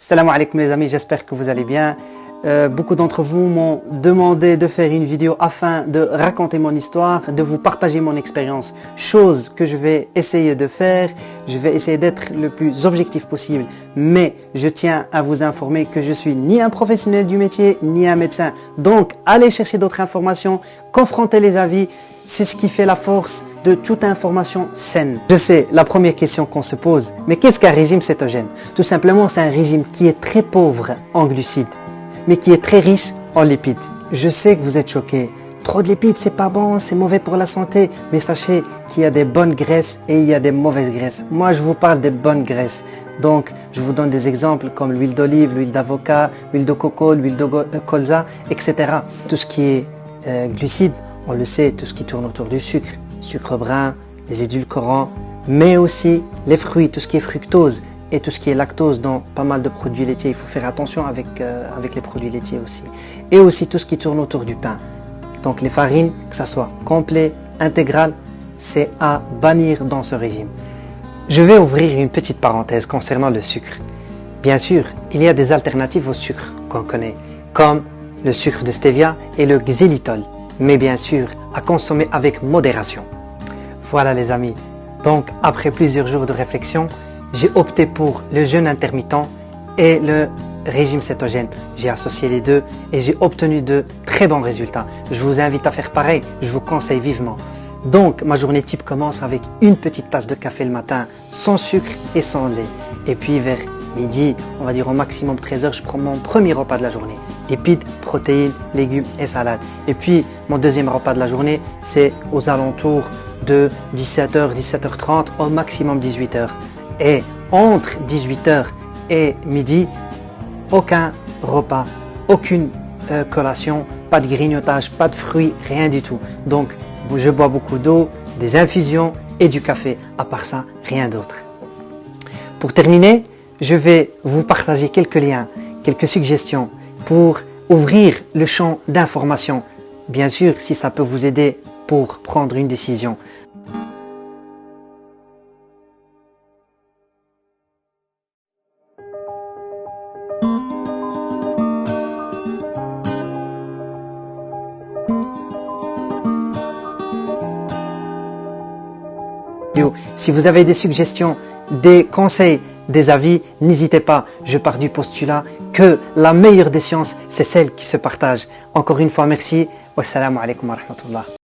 Salam alaikum les amis, j'espère que vous allez bien. Beaucoup d'entre vous m'ont demandé de faire une vidéo afin de raconter mon histoire, de vous partager mon expérience, chose que je vais essayer de faire. Je vais essayer d'être le plus objectif possible, mais je tiens à vous informer que je suis ni un professionnel du métier, ni un médecin. Donc, allez chercher d'autres informations, confrontez les avis, c'est ce qui fait la force de toute information saine. Je sais, la première question qu'on se pose, mais qu'est-ce qu'un régime cétogène? Tout simplement, c'est un régime qui est très pauvre en glucides, mais qui est très riche en lipides. Je sais que vous êtes choqués. Trop de lipides, c'est pas bon, c'est mauvais pour la santé. Mais sachez qu'il y a des bonnes graisses et il y a des mauvaises graisses. Moi, je vous parle des bonnes graisses. Donc, je vous donne des exemples comme l'huile d'olive, l'huile d'avocat, l'huile de coco, l'huile de colza, etc. Tout ce qui est glucides, on le sait, tout ce qui tourne autour du sucre, sucre brun, les édulcorants, mais aussi les fruits, tout ce qui est fructose et tout ce qui est lactose dans pas mal de produits laitiers. Il faut faire attention avec les produits laitiers aussi. Et aussi tout ce qui tourne autour du pain. Donc les farines, que ça soit complet, intégral, c'est à bannir dans ce régime. Je vais ouvrir une petite parenthèse concernant le sucre. Bien sûr, il y a des alternatives au sucre qu'on connaît, comme le sucre de stevia et le xylitol. Mais bien sûr, à consommer avec modération. Voilà les amis. Donc après plusieurs jours de réflexion, j'ai opté pour le jeûne intermittent et le régime cétogène. J'ai associé les deux et j'ai obtenu de très bons résultats. Je vous invite à faire pareil, je vous conseille vivement. Donc ma journée type commence avec une petite tasse de café le matin, sans sucre et sans lait. Et puis vers midi, on va dire au maximum 13 h, je prends mon premier repas de la journée. Lipides, protéines, légumes et salades. Et puis mon deuxième repas de la journée, c'est aux alentours de 17 h, 17 h 30, au maximum 18 h. Et entre 18 h et midi, aucun repas, aucune collation, pas de grignotage, pas de fruits, rien du tout. Donc, je bois beaucoup d'eau, des infusions et du café. À part ça, rien d'autre. Pour terminer, je vais vous partager quelques liens, quelques suggestions pour ouvrir le champ d'information. Bien sûr, si ça peut vous aider pour prendre une décision. Si vous avez des suggestions, des conseils, des avis, n'hésitez pas. Je pars du postulat que la meilleure des sciences, c'est celle qui se partage. Encore une fois, merci. Wassalamu alaikum wa rahmatullah.